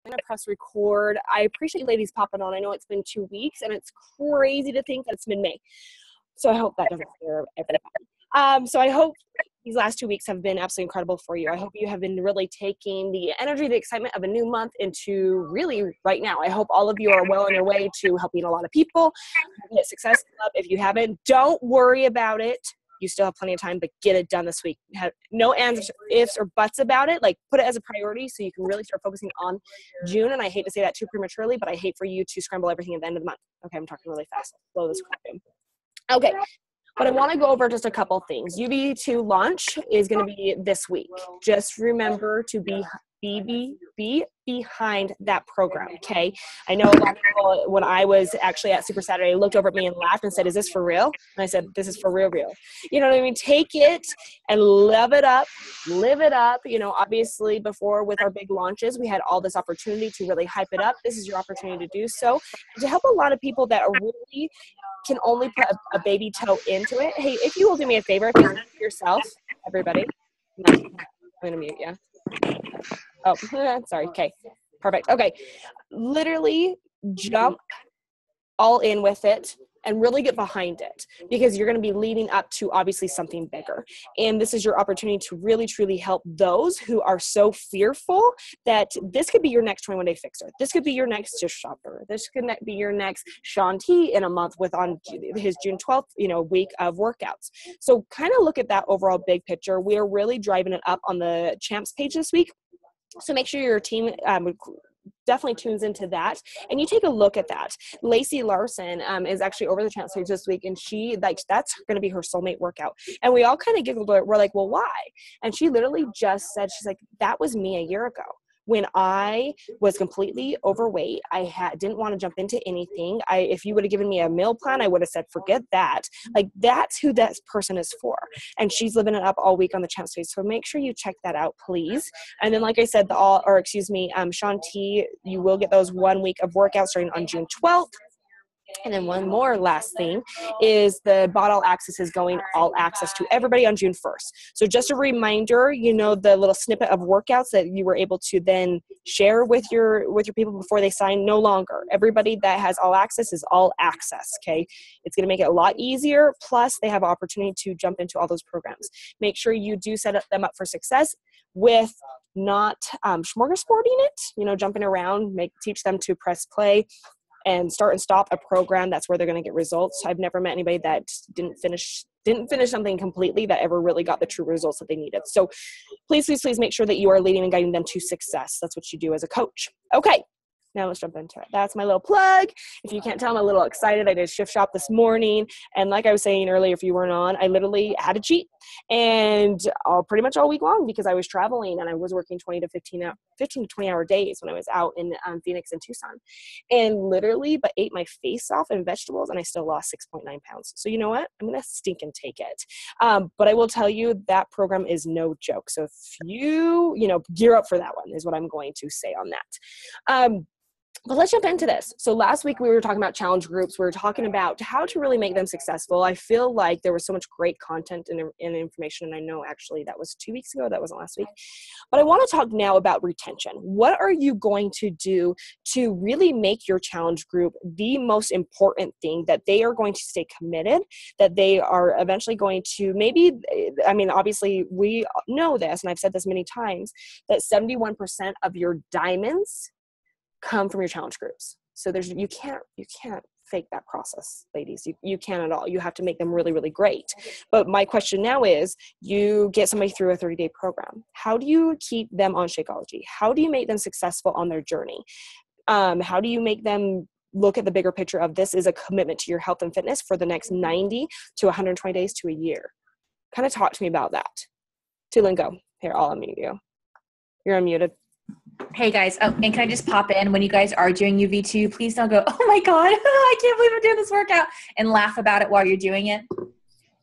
I'm going to press record. I appreciate you ladies popping on. I know it's been 2 weeks, and it's crazy to think that it's mid-May. So I hope that doesn't scare everybody. So I hope these last 2 weeks have been absolutely incredible for you. I hope you have been really taking the energy, the excitement of a new month into really right now. I hope all of you are well on your way to helping a lot of people get Success Club. If you haven't, don't worry about it. You still have plenty of time, but get it done this week. Have no ands, ifs, or buts about it. Like, put it as a priority so you can really start focusing on June. And I hate to say that too prematurely, but I hate for you to scramble everything at the end of the month. Okay, I'm talking really fast. Slow this down. Okay, but I want to go over just a couple things. UV2 launch is going to be this week. Just remember to be behind that program, okay? I know a lot of people, when I was actually at Super Saturday, looked over at me and laughed and said, is this for real? And I said, this is for real. You know what I mean? Take it and love it up, live it up. You know, obviously before with our big launches, we had all this opportunity to really hype it up. This is your opportunity to do so. To help a lot of people that are really can only put a baby toe into it. Hey, if you will do me a favor, if you mute yourself, everybody, I'm going to mute you. Oh, sorry. Okay, perfect. Okay, literally jump all in with it and really get behind it, because you're going to be leading up to obviously something bigger. And this is your opportunity to really, truly help those who are so fearful that this could be your next 21-day fixer. This could be your next Just Shopper. This could be your next Sean T in a month with on his June 12th, week of workouts. So kind of look at that overall big picture. We are really driving it up on the champs page this week. So make sure your team definitely tunes into that, and you take a look at that. Lacey Larson is actually over the champs page this week, and she that's going to be her soulmate workout. And we all kind of giggled. We're like, well, why? And she literally just said, she's like, that was me a year ago. When I was completely overweight, I didn't want to jump into anything. If you would have given me a meal plan, I would have said, forget that. Like, that's who that person is for. And she's living it up all week on the champ stage. So make sure you check that out, please. And then, like I said, Sean T, you will get those 1 week of workouts starting on June 12th. And then one more last thing is the Bot All Access is going all access to everybody on June 1st. So just a reminder, the little snippet of workouts that you were able to then share with your people before they sign, no longer. Everybody that has all access is all access, okay? It's going to make it a lot easier. Plus, they have opportunity to jump into all those programs. Make sure you do set them up for success with not smorgasbording it, jumping around, teach them to press play and start and stop a program. That's where they're going to get results. I've never met anybody that didn't finish something completely that ever really got the true results that they needed. So please make sure that you are leading and guiding them to success. That's what you do as a coach. Okay. Now let's jump into it. That's my little plug. If you can't tell, I'm a little excited. I did Shift Shop this morning. And like I was saying earlier, if you weren't on, I literally had to cheat. And pretty much all week long, because I was traveling and I was working 15 to 20 hour days when I was out in Phoenix and Tucson. And literally, but ate my face off in vegetables, and I still lost 6.9 pounds. So you know what? I'm going to stink and take it. But I will tell you that program is no joke. So if you, gear up for that one is what I'm going to say on that. But let's jump into this. So last week we were talking about challenge groups. We were talking about how to really make them successful. I feel like there was so much great content and information. And I know actually that was 2 weeks ago. That wasn't last week. But I want to talk now about retention. What are you going to do to really make your challenge group the most important thing, that they are going to stay committed, that they are eventually going to obviously we know this, and I've said this many times, that 71% of your diamonds come from your challenge groups. So you can't fake that process, ladies. You can't at all. You have to make them really, really great. But my question now is, you get somebody through a 30-day program. How do you keep them on Shakeology? How do you make them successful on their journey? How do you make them look at the bigger picture of this is a commitment to your health and fitness for the next 90 to 120 days to a year? Kind of talk to me about that. Tulin, go. Here, I'll unmute you. You're unmuted. Hey guys, and can I just pop in, when you guys are doing UV2, please don't go, oh my God, I can't believe I'm doing this workout, and laugh about it while you're doing it.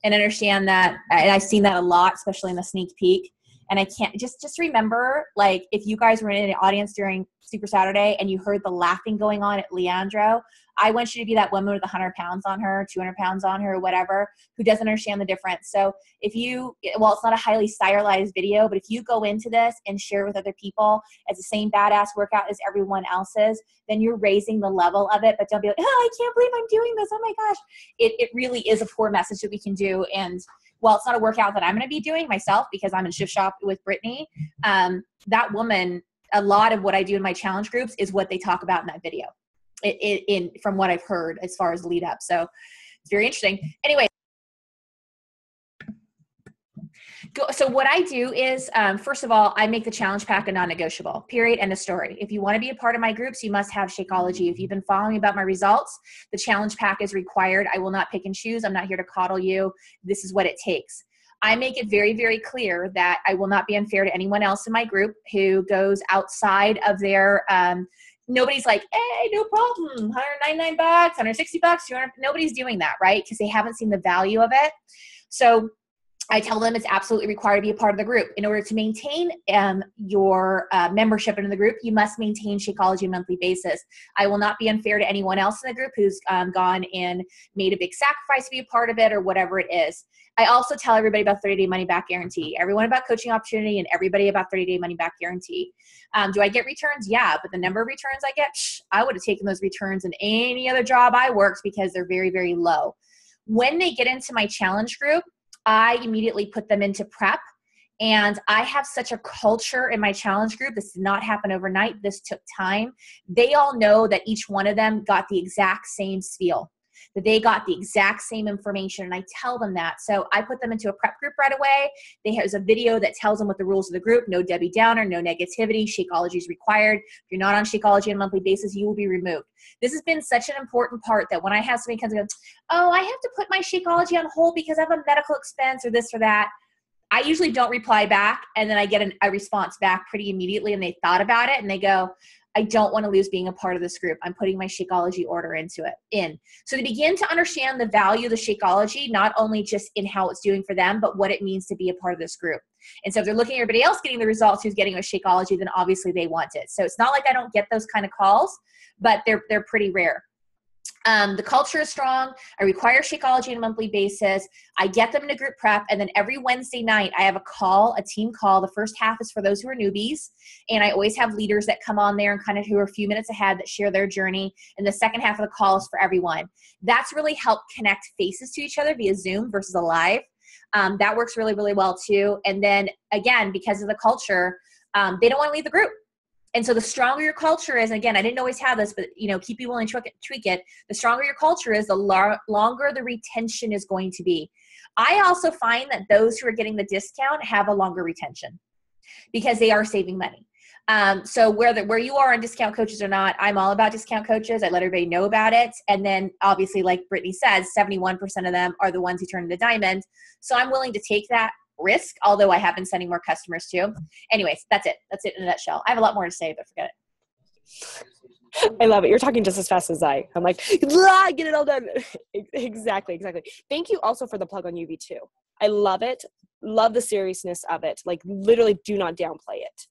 And understand that, and I've seen that a lot, especially in the sneak peek. And I can't just remember, like, if you guys were in the audience during Super Saturday and you heard the laughing going on at Leandro, I want you to be that woman with 100 pounds on her, 200 pounds on her, whatever, who doesn't understand the difference. So if you, well, it's not a highly stylized video, but if you go into this and share with other people as the same badass workout as everyone else's, then you're raising the level of it. But don't be like, oh, I can't believe I'm doing this. Oh my gosh. It really is a poor message that we can do. And well, it's not a workout that I'm going to be doing myself because I'm in shift shop with Brittany. That woman, a lot of what I do in my challenge groups is what they talk about in that video. From what I've heard as far as lead up. So it's very interesting. Anyway, so what I do is, first of all, I make the challenge pack a non-negotiable, period, end of story. If you want to be a part of my groups, you must have Shakeology. If you've been following me about my results, the challenge pack is required. I will not pick and choose. I'm not here to coddle you. This is what it takes. I make it very, very clear that I will not be unfair to anyone else in my group who goes outside of their, nobody's like, hey, no problem, $199, $160, $200. Nobody's doing that, right? Because they haven't seen the value of it. So I tell them it's absolutely required to be a part of the group. In order to maintain your membership in the group, you must maintain Shakeology on a monthly basis. I will not be unfair to anyone else in the group who's gone and made a big sacrifice to be a part of it or whatever it is. I also tell everybody about 30-day money-back guarantee. Everyone about coaching opportunity and everybody about 30-day money-back guarantee. Do I get returns? Yeah, but the number of returns I get, I would have taken those returns in any other job I worked because they're very, very low. When they get into my challenge group, I immediately put them into prep. And I have such a culture in my challenge group. This did not happen overnight. This took time. They all know that each one of them got the exact same spiel, that they got the exact same information. And I tell them that. So I put them into a prep group right away. There's a video that tells them what the rules of the group, no Debbie Downer, no negativity, Shakeology is required. If you're not on Shakeology on a monthly basis, you will be removed. This has been such an important part that when I have somebody comes and goes, oh, I have to put my Shakeology on hold because I have a medical expense or this or that, I usually don't reply back. And then I get a response back pretty immediately and they thought about it and they go, I don't want to lose being a part of this group. I'm putting my Shakeology order in. So they begin to understand the value of the Shakeology, not only just in how it's doing for them, but what it means to be a part of this group. And so if they're looking at everybody else getting the results who's getting a Shakeology, then obviously they want it. So it's not like I don't get those kind of calls, but they're pretty rare. The culture is strong. I require Shakeology on a monthly basis. I get them into group prep. And then every Wednesday night, I have a team call. The first half is for those who are newbies. And I always have leaders that come on there and kind of who are a few minutes ahead that share their journey. And the second half of the call is for everyone. That's really helped connect faces to each other via Zoom versus a live. That works really, really well too. And then again, because of the culture, they don't want to leave the group. And so the stronger your culture is, and again, I didn't always have this, but keep you willing to tweak it. The stronger your culture is, the longer the retention is going to be. I also find that those who are getting the discount have a longer retention because they are saving money. So where you are on discount coaches or not, I'm all about discount coaches. I let everybody know about it. And then obviously, like Brittany says, 71% of them are the ones who turn into diamond. So I'm willing to take that risk, although I have been sending more customers too. Anyways, that's it in a nutshell. I have a lot more to say, but forget it. I love it. You're talking just as fast as I'm like, get it all done. Exactly. Thank you also for the plug on UV2. I love it. Love the seriousness of it. Like, literally do not downplay it.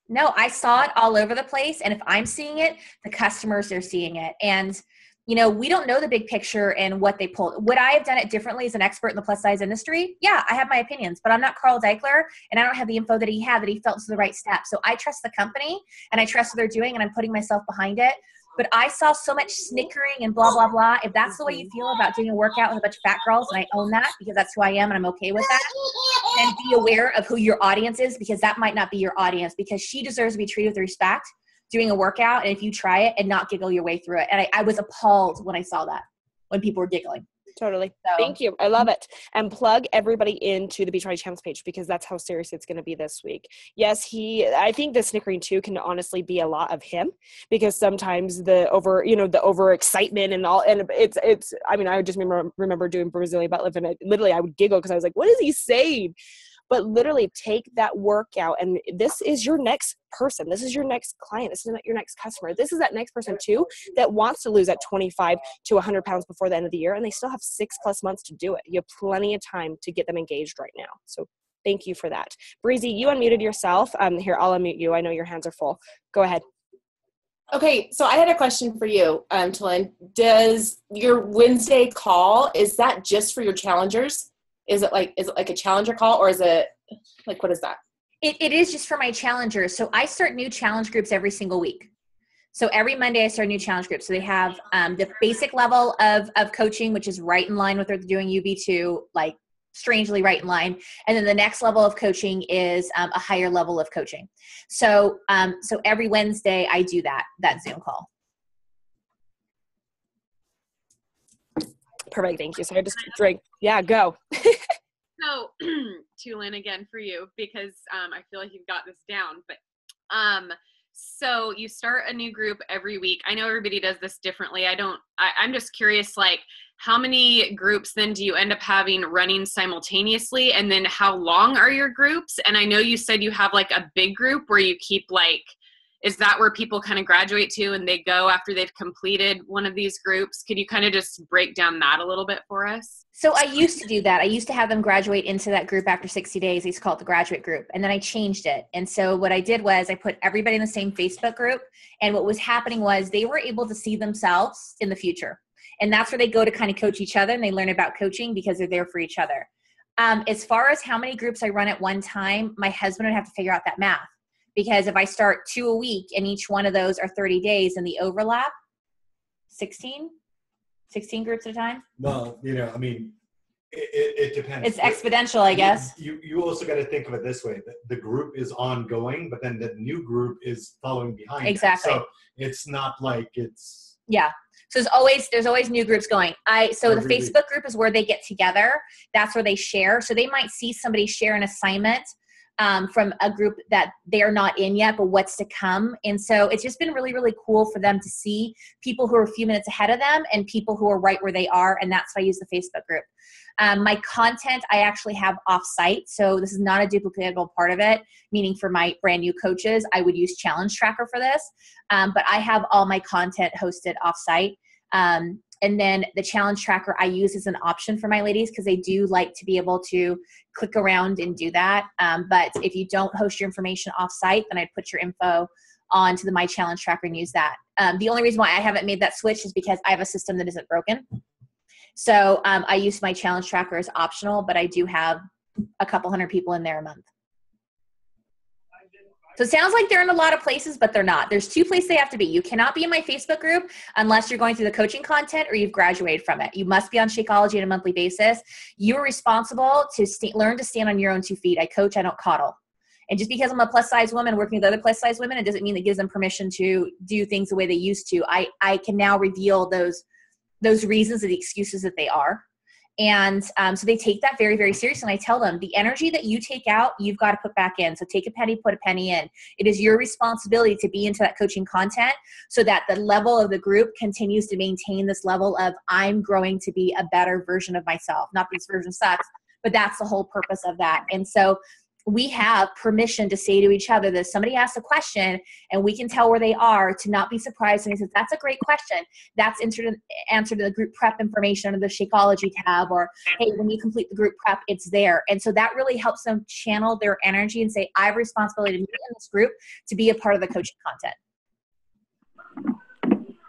No, I saw it all over the place. And if I'm seeing it, the customers are seeing it. And we don't know the big picture and what they pulled. Would I have done it differently as an expert in the plus size industry? Yeah, I have my opinions, but I'm not Carl Deichler and I don't have the info that he had that he felt was the right step. So I trust the company and I trust what they're doing and I'm putting myself behind it. But I saw so much snickering and blah, blah, blah. If that's the way you feel about doing a workout with a bunch of fat girls, and I own that because that's who I am and I'm okay with that, then be aware of who your audience is because that might not be your audience because she deserves to be treated with respect doing a workout, and if you try it and not giggle your way through it. And I was appalled when I saw that, when people were giggling. Totally. So, thank you. I love it. And plug everybody into the Beachbody Champs page because that's how serious it's going to be this week. Yes, I think the snickering too can honestly be a lot of him because sometimes the over excitement and all, and it's, I just remember doing Brazilian butt lift and I would giggle because I was like, what is he saying? But literally take that workout and this is your next person. This is your next client. This is your next customer. This is that next person too that wants to lose that 25 to 100 pounds before the end of the year and they still have 6+ months to do it. You have plenty of time to get them engaged right now. So Thank you for that. Breezy, you unmuted yourself. Here, I'll unmute you. I know your hands are full. Go ahead. Okay, so I had a question for you, Tulin. Does your Wednesday call, is that just for your challengers? Is it like a challenger call, or is it like, what is that? It is just for my challengers. So I start new challenge groups every single week. So every Monday I start a new challenge group. So they have the basic level of coaching, which is right in line with what they're doing UB2, like strangely right in line. And then the next level of coaching is a higher level of coaching. So every Wednesday I do that Zoom call. Perfect. Thank you. So I just drink. Yeah, go. So, Tulin, again for you, because I feel like you've got this down. But so you start a new group every week. I know everybody does this differently. I'm just curious, like, how many groups then do you end up having running simultaneously? And then how long are your groups? And I know you said you have like a big group where you keep like, is that where people kind of graduate to and they go after they've completed one of these groups? Could you kind of just break down that a little bit for us? So I used to do that. I used to have them graduate into that group after 60 days. They used to call it the graduate group. And then I changed it. And so what I did was I put everybody in the same Facebook group. And what was happening was they were able to see themselves in the future. And that's where they go to kind of coach each other, and they learn about coaching because they're there for each other. As far as how many groups I run at one time, my husband would have to figure out that math. Because if I start 2 a week and each one of those are 30 days and the overlap, 16 groups at a time? Well, I mean, it depends. It's exponential, I guess. You also got to think of it this way. The group is ongoing, but then the new group is following behind. Exactly. So it's not like it's... Yeah. So there's always new groups going. The Facebook group is where they get together. That's where they share. So they might see somebody share an assignment from a group that they're not in yet, but what's to come. And so it's just been really, really cool for them to see people who are a few minutes ahead of them and people who are right where they are. And that's why I use the Facebook group. My content, I actually have off-site. So this is not a duplicatable part of it, meaning for my brand new coaches, I would use Challenge Tracker for this. But I have all my content hosted off-site. And then the challenge tracker I use as an option for my ladies because they do like to be able to click around and do that. But if you don't host your information off-site, then I'd put your info onto the My Challenge Tracker and use that. The only reason why I haven't made that switch is because I have a system that isn't broken. So I use My Challenge Tracker as optional, but I do have a couple hundred people in there a month. So it sounds like they're in a lot of places, but they're not. There's 2 places they have to be. You cannot be in my Facebook group unless you're going through the coaching content or you've graduated from it. You must be on Shakeology on a monthly basis. You are responsible to learn to stand on your own 2 feet. I coach, I don't coddle. And just because I'm a plus size woman working with other plus size women, it doesn't mean it gives them permission to do things the way they used to. I can now reveal those reasons and the excuses that they are. And so they take that very, very seriously. And I tell them the energy that you take out, you've got to put back in. So take a penny, put a penny in. It is your responsibility to be into that coaching content so that the level of the group continues to maintain this level of I'm growing to be a better version of myself. Not that this version sucks, but that's the whole purpose of that. And so we have permission to say to each other that if somebody asks a question and we can tell where they are, to not be surprised. And he says, that's a great question. That's answered in the group prep information under the Shakeology tab, or, hey, when you complete the group prep, it's there. And so that really helps them channel their energy and say, I have a responsibility to be in this group to be a part of the coaching content.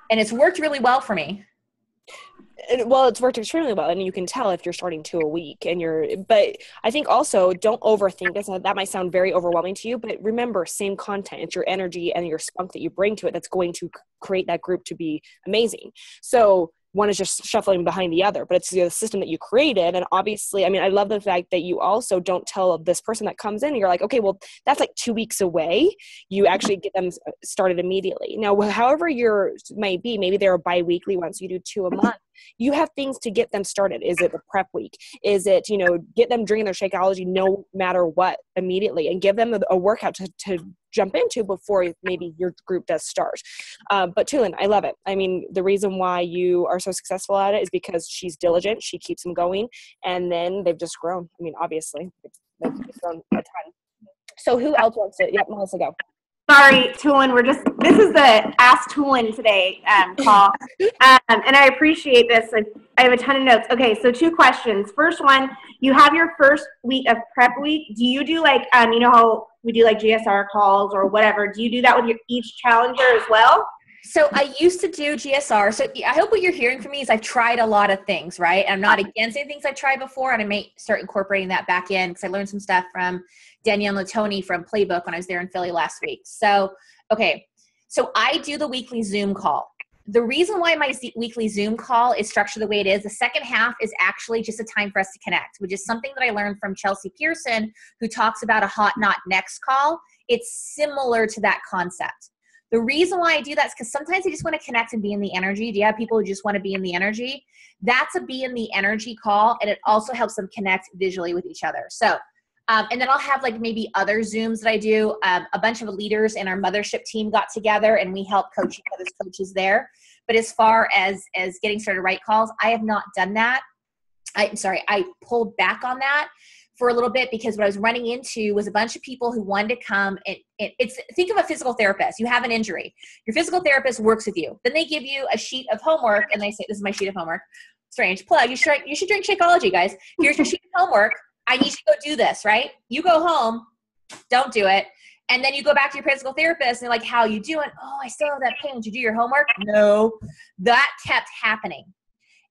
And it's worked really well for me. Well, it's worked extremely well, and you can tell if you're starting 2 a week but I think also don't overthink this. That might sound very overwhelming to you, but remember, same content. It's your energy and your spunk that you bring to it that's going to create that group to be amazing. So one is just shuffling behind the other, but it's the system that you created. And obviously, I mean, I love the fact that you also don't tell this person that comes in, and you're like, okay, well, that's like 2 weeks away. You actually get them started immediately. Now, however maybe they're bi-weekly ones, you do 2 a month. You have things to get them started. Is it the prep week? Is it, get them drinking their Shakeology no matter what immediately, and give them a workout to jump into before maybe your group does start. But Tulin, I love it. I mean, the reason why you are so successful at it is because she's diligent. She keeps them going, and then they've just grown. I mean, obviously, they've grown a ton. So who else wants to? Yep, Melissa, go. Sorry, Tulin, this is the Ask Tulin today call. And I appreciate this. I have a ton of notes. Okay, so 2 questions. First one, you have your first week of prep week. Do you do like, you know how we do like GSR calls or whatever? Do you do that with each challenger as well? So I used to do GSR. So I hope what you're hearing from me is I've tried a lot of things, right? I'm not against any things I've tried before, and I may start incorporating that back in because I learned some stuff from Danielle Latoni from Playbook when I was there in Philly last week. So, okay. So I do the weekly Zoom call. The reason why my weekly Zoom call is structured the way it is, the second half is actually just a time for us to connect, which is something that I learned from Chelsea Pearson, who talks about a hot not next call. It's similar to that concept. The reason why I do that is because sometimes I just want to connect and be in the energy. Do you have people who just want to be in the energy? That's a be in the energy call, and it also helps them connect visually with each other. So, and then I'll have like maybe other Zooms that I do. A bunch of leaders in our mothership team got together, and we help coach each other's coaches there. But as far as getting started right calls, I have not done that. I pulled back on that for a little bit because what I was running into was a bunch of people who wanted to come and think of a physical therapist. You have an injury. Your physical therapist works with you. Then they give you a sheet of homework and they say, this is my sheet of homework. Strange plug. You should drink Shakeology, guys. Here's your sheet of homework. I need you to go do this, right? You go home, don't do it. And then you go back to your physical therapist and they're like, how you doing? Oh, I still have that pain. Did you do your homework? No. That kept happening.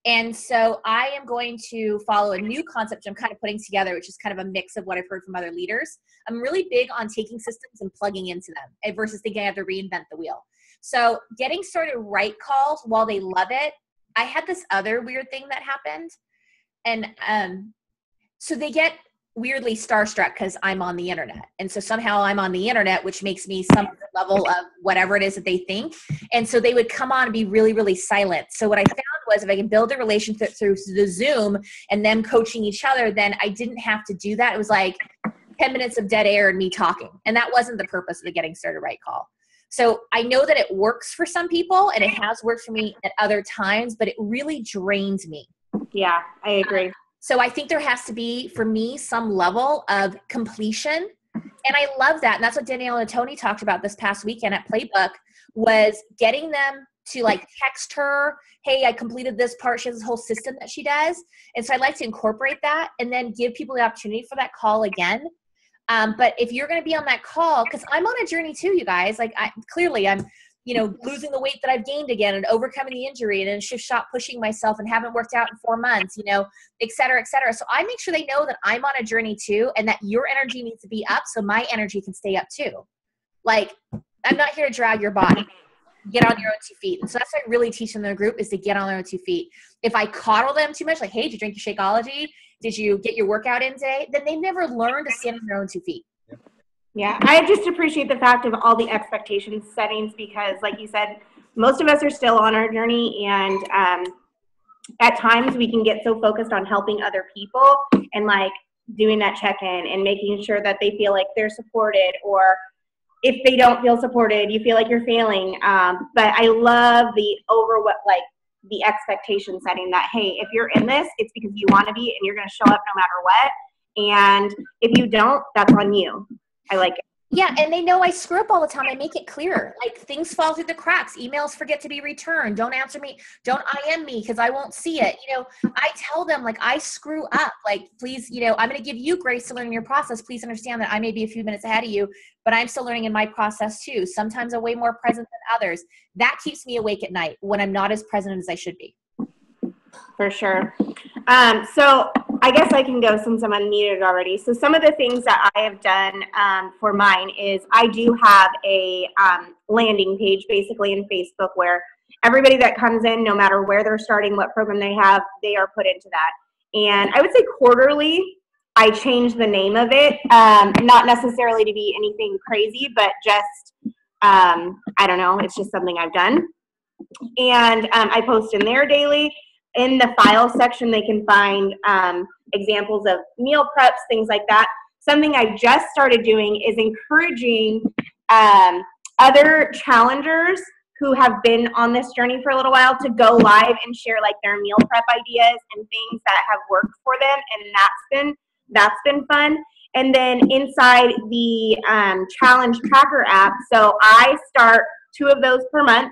And so I am going to follow a new concept I'm kind of putting together, which is kind of a mix of what I've heard from other leaders. I'm really big on taking systems and plugging into them versus thinking I have to reinvent the wheel. So getting started right calls while they love it. I had this other weird thing that happened. And so they get weirdly starstruck because I'm on the internet. And so somehow I'm on the internet, which makes me some level of whatever it is that they think. And so they would come on and be really, really silent. So what I found was if I can build a relationship through the Zoom and them coaching each other, then I didn't have to do that. It was like 10 minutes of dead air and me talking. And that wasn't the purpose of the Getting Started Right call. So I know that it works for some people and it has worked for me at other times, but it really drains me. Yeah, I agree. So I think there has to be, for me, some level of completion. And I love that. And that's what Danielle and Tony talked about this past weekend at Playbook, was getting them to like text her, hey, I completed this part. She has this whole system that she does. And so I'd like to incorporate that and then give people the opportunity for that call again. But if you're going to be on that call, because I'm on a journey too, you guys, like I'm losing the weight that I've gained again and overcoming the injury and then shift shot pushing myself and haven't worked out in 4 months, et cetera, et cetera. So I make sure they know that I'm on a journey too and that your energy needs to be up so my energy can stay up too. Like, I'm not here to drag your body. Get on your own 2 feet. And so that's what I really teach them in the group is to get on their own 2 feet. If I coddle them too much, like, hey, did you drink your Shakeology? Did you get your workout in today? Then they never learn to stand on their own 2 feet. Yeah, I just appreciate the fact of all the expectation settings because, like you said, most of us are still on our journey, and at times we can get so focused on helping other people and like doing that check-in and making sure that they feel like they're supported, or if they don't feel supported, you feel like you're failing. But I love the expectation setting that, hey, if you're in this, it's because you want to be and you're going to show up no matter what. And if you don't, that's on you. I like it. Yeah, and they know I screw up all the time. I make it clear. Like, things fall through the cracks. Emails forget to be returned. Don't answer me. Don't IM me because I won't see it. I tell them, like, I screw up. Like, please, I'm going to give you grace to learn in your process. Please understand that I may be a few minutes ahead of you, but I'm still learning in my process too. Sometimes I'm way more present than others. That keeps me awake at night when I'm not as present as I should be. For sure. So I guess I can go since I'm unmuted already. So some of the things that I have done for mine is I do have a landing page basically in Facebook where everybody that comes in, no matter where they're starting, what program they have, they are put into that. And I would say quarterly, I change the name of it, not necessarily to be anything crazy, but just, I don't know, it's just something I've done. And I post in there daily. In the file section, they can find examples of meal preps, things like that. Something I just started doing is encouraging other challengers who have been on this journey for a little while to go live and share like their meal prep ideas and things that have worked for them, and that's been fun. And then inside the challenge tracker app, so I start 2 of those per month.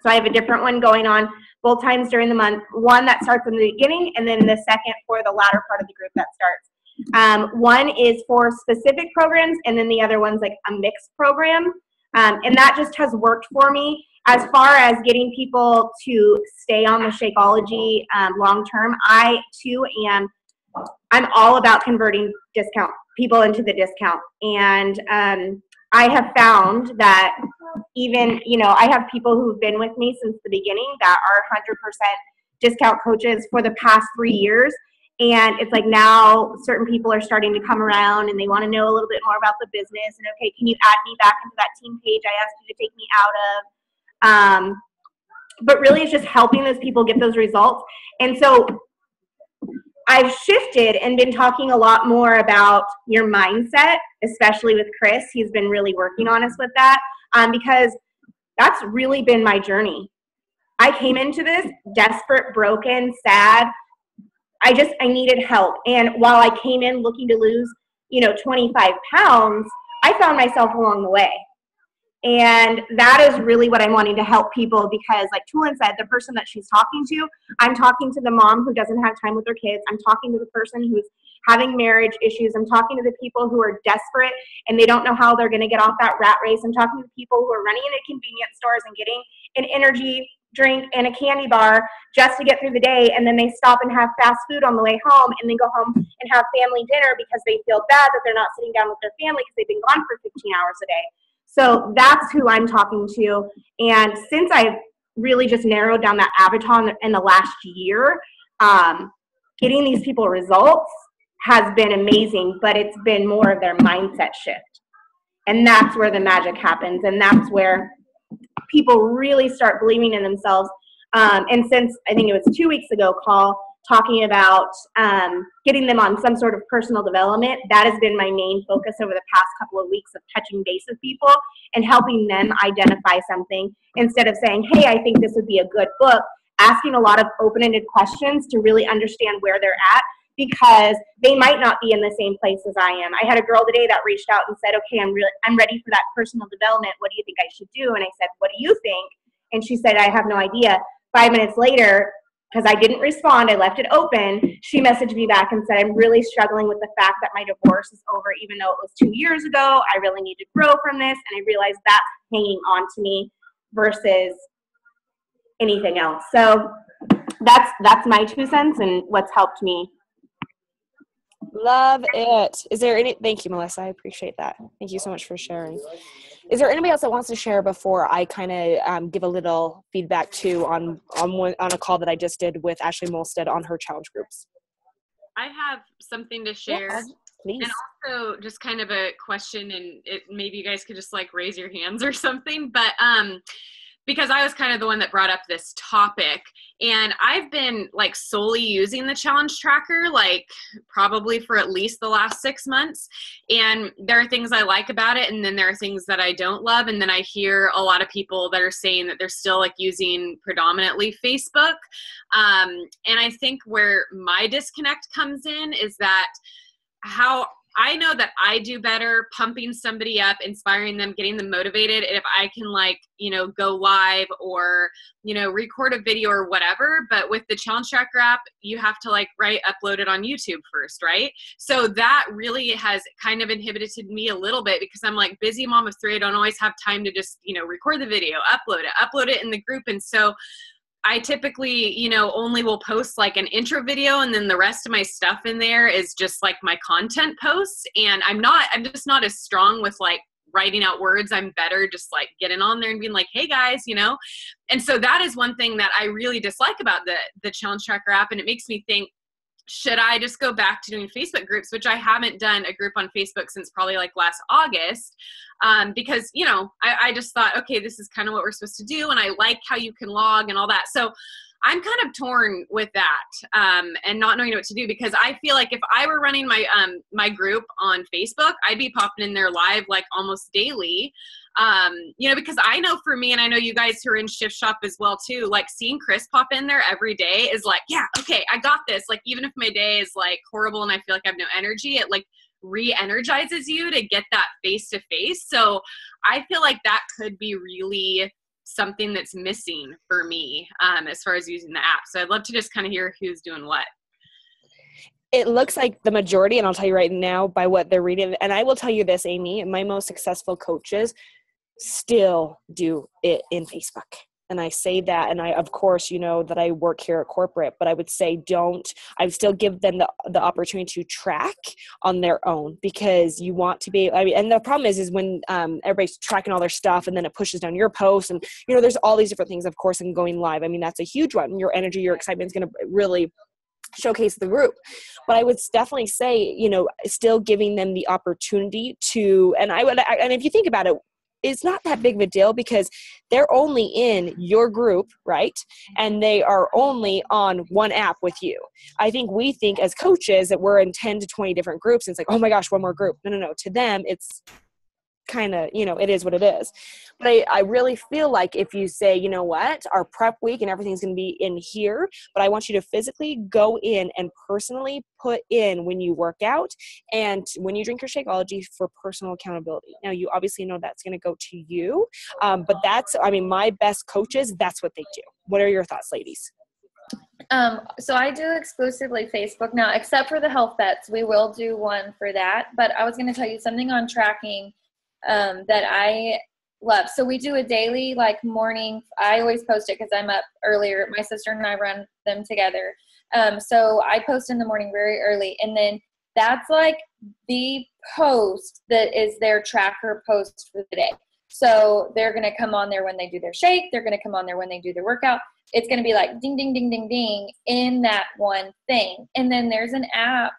So I have a different one going on both times during the month. One that starts in the beginning, and then the second for the latter part of the group that starts. One is for specific programs, and then the other one's like a mixed program. And that just has worked for me. As far as getting people to stay on the Shakeology long term, I too I'm all about converting discount people into the discount. And I have found that even, I have people who've been with me since the beginning that are 100% discount coaches for the past 3 years. And it's like now certain people are starting to come around and they want to know a little bit more about the business. And okay, can you add me back into that team page I asked you to take me out of? But really it's just helping those people get those results. And so I've shifted and been talking a lot more about your mindset, especially with Chris. He's been really working on us with that because that's really been my journey. I came into this desperate, broken, sad. I needed help. And while I came in looking to lose, 25 pounds, I found myself along the way. And that is really what I'm wanting to help people because like Tulin said, the person that she's talking to, I'm talking to the mom who doesn't have time with her kids. I'm talking to the person who's having marriage issues. I'm talking to the people who are desperate and they don't know how they're going to get off that rat race. I'm talking to people who are running into convenience stores and getting an energy drink and a candy bar just to get through the day, and then they stop and have fast food on the way home, and then go home and have family dinner because they feel bad that they're not sitting down with their family because they've been gone for 15 hours a day. So that's who I'm talking to. And since I've really just narrowed down that avatar in the last year, getting these people results has been amazing, but it's been more of their mindset shift. And that's where the magic happens. And that's where people really start believing in themselves. And since I think it was 2 weeks ago, call talking about getting them on some sort of personal development, that has been my main focus over the past couple of weeks of touching base with people and helping them identify something instead of saying, hey, I think this would be a good book, asking a lot of open-ended questions to really understand where they're at because they might not be in the same place as I am. I had a girl today that reached out and said, okay, I'm ready for that personal development. What do you think I should do? And I said, what do you think? And she said, I have no idea. 5 minutes later, because I didn't respond, I left it open, she messaged me back and said, I'm really struggling with the fact that my divorce is over, even though it was 2 years ago. I really need to grow from this. And I realized that's hanging on to me versus anything else. So that's my 2 cents and what's helped me. Love it. Is there thank you, Melissa. I appreciate that. Thank you so much for sharing. Is there anybody else that wants to share before I kind of give a little feedback too on a call that I just did with Ashley Molstead on her challenge groups? I have something to share. Yes, please. And also just kind of a question, and maybe you guys could just like raise your hands or something, but because I was kind of the one that brought up this topic, and I've been like solely using the challenge tracker like probably for at least the last 6 months, and there are things I like about it, and then there are things that I don't love, and then I hear a lot of people that are saying that they're still like using predominantly Facebook, and I think where my disconnect comes in is that how I know that I do better pumping somebody up, inspiring them, getting them motivated. If I can go live or, record a video or whatever, but with the challenge tracker app, you have to upload it on YouTube first. Right. So that really has kind of inhibited me a little bit because I'm like busy mom of 3. I don't always have time to just, record the video, upload it in the group. And so I typically, only will post like an intro video, and then the rest of my stuff in there is just like my content posts. And I'm just not as strong with like writing out words. I'm better just like getting on there and being like, hey guys, And so that is one thing that I really dislike about the challenge tracker app. And it makes me think, should I just go back to doing Facebook groups, which I haven't done a group on Facebook since probably like last August, because, I just thought, okay, this is kind of what we're supposed to do. And I like how you can log and all that. So I'm kind of torn with that and not knowing what to do, because I feel like if I were running my group on Facebook, I'd be popping in there live like almost daily. Because I know for me, and I know you guys who are in Shift Shop as well too, like seeing Chris pop in there every day is like, yeah, okay, I got this. Like, even if my day is like horrible and I feel like I have no energy, it like re-energizes you to get that face to face. So I feel like that could be really something that's missing for me as far as using the app. So I'd love to just kind of hear who's doing what. It looks like the majority, and I'll tell you right now by what they're reading, and I will tell you this, Amy, my most successful coaches still do it in Facebook. And I say that, and I, of course, you know that I work here at corporate, but I would say I would still give them the opportunity to track on their own, because you want to be, and the problem is when everybody's tracking all their stuff and then it pushes down your post, and, you know, there's all these different things, of course, and going live. I mean, that's a huge one. Your energy, your excitement is going to really showcase the group. But I would definitely say, you know, still giving them the opportunity to, and if you think about it, it's not that big of a deal, because they're only in your group, right? And they are only on one app with you. I think we think as coaches that we're in 10 to 20 different groups. And it's like, oh my gosh, one more group. No. To them, it's kind of, you know, it is what it is. But I really feel like if you say, you know what, our prep week and everything's going to be in here, but I want you to physically go in and personally put in when you work out and when you drink your Shakeology for personal accountability. Now, you obviously know that's going to go to you, but that's, I mean, my best coaches, that's what they do. What are your thoughts, ladies? So I do exclusively Facebook now, except for the health bets. We will do one for that. But I was going to tell you something on tracking that I love. So we do a daily, like, morning. I always post it because I'm up earlier. My sister and I run them together. So I post in the morning very early, and then that's like the post that is their tracker post for the day. So they're going to come on there when they do their shake. They're going to come on there when they do their workout. It's going to be like ding, ding, ding, ding, ding in that one thing. And then there's an app.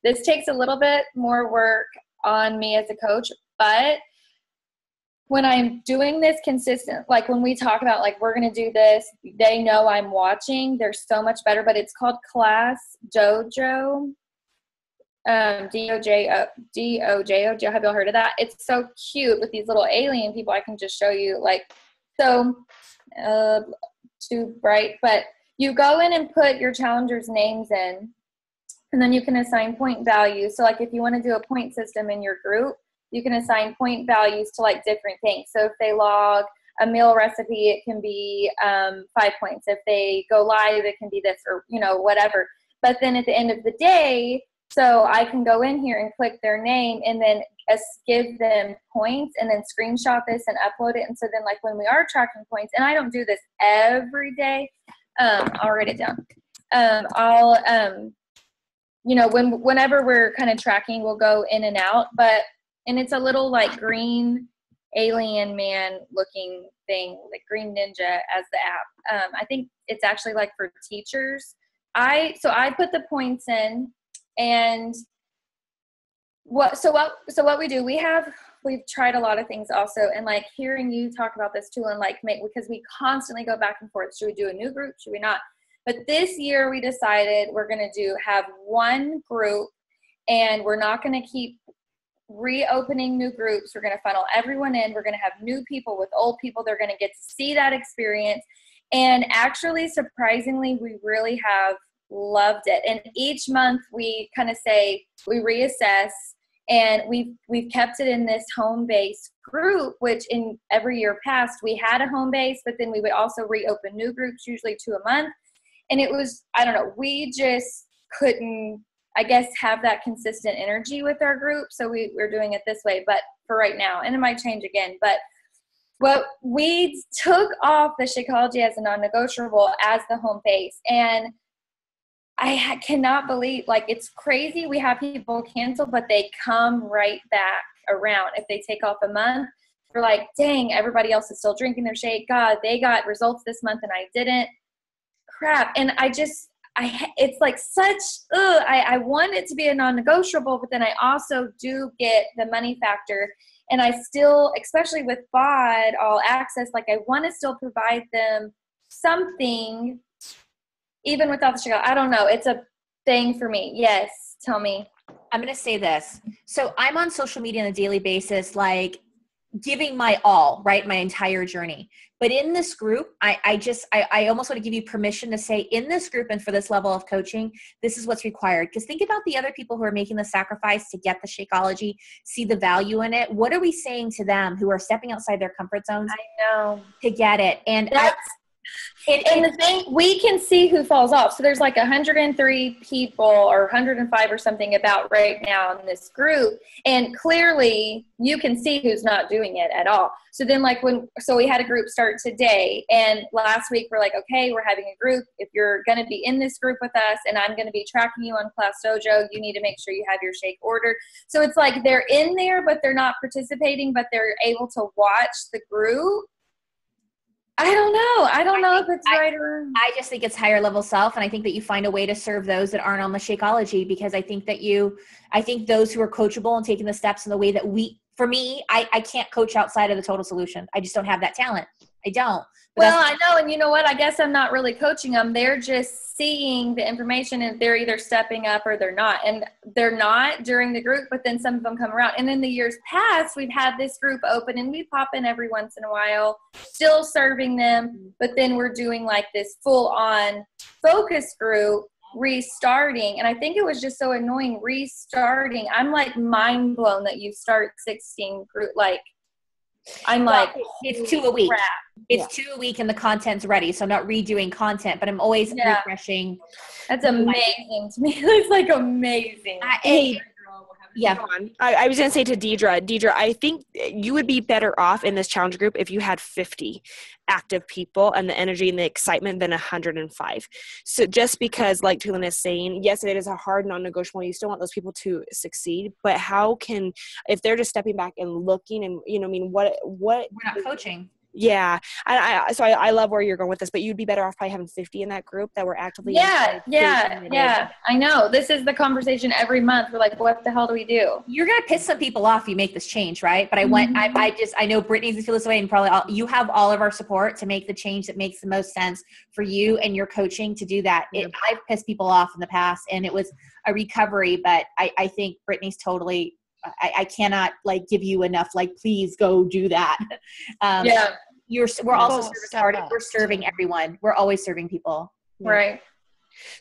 This takes a little bit more work on me as a coach, but when I'm doing this consistent, like when we talk about like, we're going to do this, they know I'm watching. They're so much better, but it's called Class Dojo. D-O-J-O. Have y'all heard of that? It's so cute with these little alien people. I can just show you, like, so too bright, but you go in and put your challengers' names in, and then you can assign point values. So like if you want to do a point system in your group, you can assign point values to like different things. So if they log a meal recipe, it can be 5 points. If they go live, it can be this, or, you know, whatever. But then at the end of the day, so I can go in here and click their name and then give them points and then screenshot this and upload it. And so then like when we are tracking points, and I don't do this every day, I'll write it down. You know, whenever we're kind of tracking, we'll go in and out, and it's a little like green alien man looking thing, like green ninja as the app. I think it's actually like for teachers. So I put the points in. And what we do, we've tried a lot of things also, and like hearing you talk about this too, and like because we constantly go back and forth, should we do a new group, should we not? But this year we decided we're going to have one group, and we're not going to keep reopening new groups. We're going to funnel everyone in. We're going to have new people with old people. They're going to get to see that experience. And actually, surprisingly, we really have loved it. And each month we kind of say, we reassess, and we've kept it in this home base group, which in every year past we had a home base, but then we would also reopen new groups, usually 2 a month. And it was, I don't know, we just couldn't, I guess, have that consistent energy with our group. So we're doing it this way, but for right now, and it might change again, but we took off the Shakeology as a non-negotiable as the home base. And I cannot believe, like, it's crazy. We have people cancel, but they come right back around. If they take off a month, we're like, dang, everybody else is still drinking their shake. God, they got results this month and I didn't. Crap. And it's like such, I want it to be a non-negotiable, but then I also do get the money factor. And I still, especially with BOD, All Access, like I want to still provide them something even without the Shakeology. I don't know. It's a thing for me. Yes. Tell me. I'm going to say this. So I'm on social media on a daily basis, like giving my all, right? My entire journey. But in this group, I almost want to give you permission to say, in this group and for this level of coaching, this is what's required. Because think about the other people who are making the sacrifice to get the Shakeology, see the value in it. What are we saying to them who are stepping outside their comfort zones? I know. To get it. And and the thing, we can see who falls off. So there's like 103 people or 105 or something about right now in this group. And clearly you can see who's not doing it at all. So then so we had a group start today, and last week we're like, okay, we're having a group. If you're going to be in this group with us and I'm going to be tracking you on Class Dojo, you need to make sure you have your shake ordered. So it's like they're in there, but they're not participating, but they're able to watch the group. I don't know. I don't know if it's right or wrong. I just think it's higher level self. And I think that you find a way to serve those that aren't on the Shakeology, because I think those who are coachable and taking the steps in the way that for me, I can't coach outside of the total solution. I just don't have that talent. I don't. Well, I know. And you know what? I guess I'm not really coaching them. They're just seeing the information, and they're either stepping up or they're not. And they're not during the group, but then some of them come around. And in the years past, we've had this group open, and we pop in every once in a while, still serving them. But then we're doing like this full on focus group restarting. And I think it was just so annoying restarting. I'm like mind blown that you start 16 group. Like, I'm like, it's 2 a week. Crap. It's 2 a week and the content's ready. So I'm not redoing content, but I'm always refreshing. That's amazing to me. It's like amazing. Yeah. I was going to say to Deidre, I think you would be better off in this challenge group if you had 50 active people and the energy and the excitement than 105. So just because, like Tulin is saying, yes, it is a hard non-negotiable. You still want those people to succeed, but if they're just stepping back and looking and, what we're not coaching. Yeah. So I love where you're going with this, but you'd be better off probably having 50 in that group that were actively. Yeah. I know. This is the conversation every month. We're like, what the hell do we do? You're going to piss some people off if you make this change, right? But I know Brittany feels this way, and probably you have all of our support to make the change that makes the most sense for you and your coaching to do that. I've pissed people off in the past, and it was a recovery, but I think Brittany's totally, I cannot give you enough, please go do that. We're also we're serving everyone. We're always serving people. Right.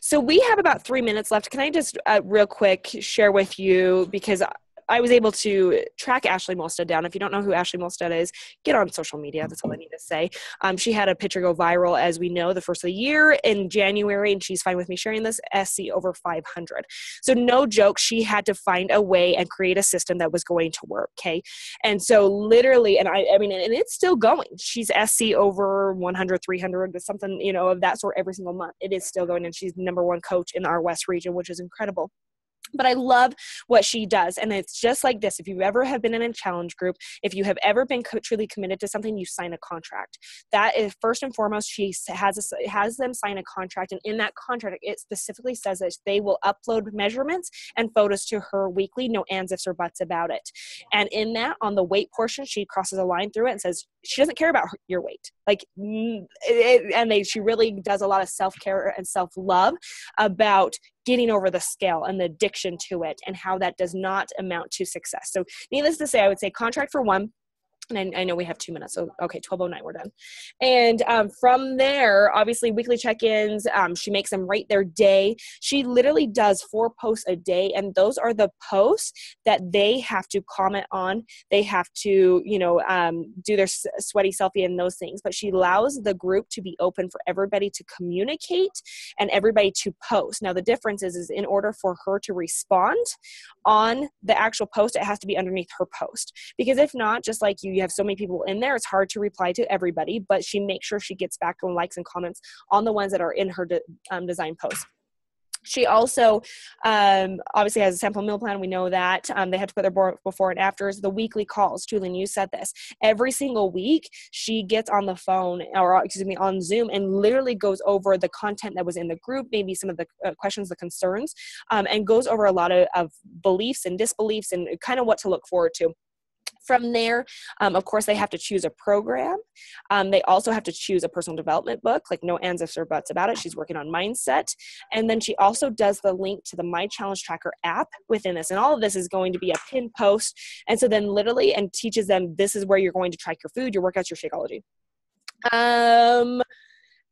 So we have about 3 minutes left. Can I just real quick share with you, because I was able to track Ashley Molstad down. If you don't know who Ashley Molstad is, get on social media. That's all I need to say. She had a picture go viral, as we know, the first of the year in January, and she's fine with me sharing this, SC over 500. So no joke, she had to find a way and create a system that was going to work, okay? And so literally, and I mean, and it's still going. She's SC over 100, 300, something, of that sort every single month. It is still going, and she's #1 coach in our West region, which is incredible. But I love what she does. And it's just like this. If you ever have been in a challenge group, if you have ever been truly committed to something, you sign a contract. That is first and foremost, she has them sign a contract. And in that contract, it specifically says that they will upload measurements and photos to her weekly, no ands, ifs, or buts about it. And in that, on the weight portion, she crosses a line through it and says she doesn't care about your weight. She really does a lot of self-care and self-love about getting over the scale and the addiction to it, and how that does not amount to success. So needless to say, I would say contract for one. And I know we have 2 minutes, so okay, 12:09, we're done. And from there, obviously, weekly check-ins, she makes them rate their day. She literally does 4 posts a day, and those are the posts that they have to comment on. They have to, do their sweaty selfie and those things. But she allows the group to be open for everybody to communicate and everybody to post. Now, the difference is in order for her to respond on the actual post, it has to be underneath her post. Because if not, just like you have so many people in there, it's hard to reply to everybody, but she makes sure she gets back on likes and comments on the ones that are in her design post. She also obviously has a sample meal plan. We know that. They have to put their before and afters. The weekly calls, Tulin, you said this. Every single week, she gets on the phone, on Zoom, and literally goes over the content that was in the group, maybe some of the questions, the concerns, and goes over a lot of beliefs and disbeliefs and kind of what to look forward to. From there, of course, they have to choose a program. They also have to choose a personal development book, like no ands, ifs, or buts about it. She's working on mindset. And then she also does the link to the My Challenge Tracker app within this. And all of this is going to be a pinned post. And so then literally, and teaches them, this is where you're going to track your food, your workouts, your Shakeology.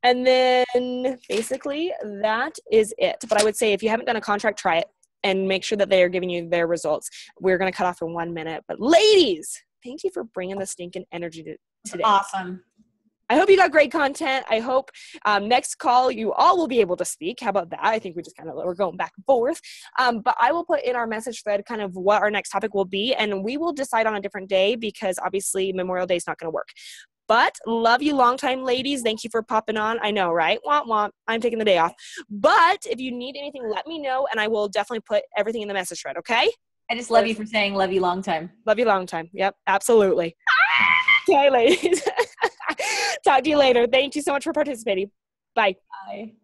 And then basically that is it. But I would say if you haven't done a contract, try it. And make sure that they are giving you their results. We're going to cut off in 1 minute. But ladies, thank you for bringing the stinking energy today. Awesome. I hope you got great content. I hope next call you all will be able to speak. How about that? I think we just we're going back and forth. But I will put in our message thread kind of what our next topic will be. And we will decide on a different day because obviously Memorial Day is not going to work. But love you long time, ladies. Thank you for popping on. I know, right? Womp womp. I'm taking the day off. But if you need anything, let me know, and I will definitely put everything in the message thread, okay? I just love you for saying love you long time. Love you long time. Yep, absolutely. Okay, ladies. Talk to you later. Thank you so much for participating. Bye. Bye.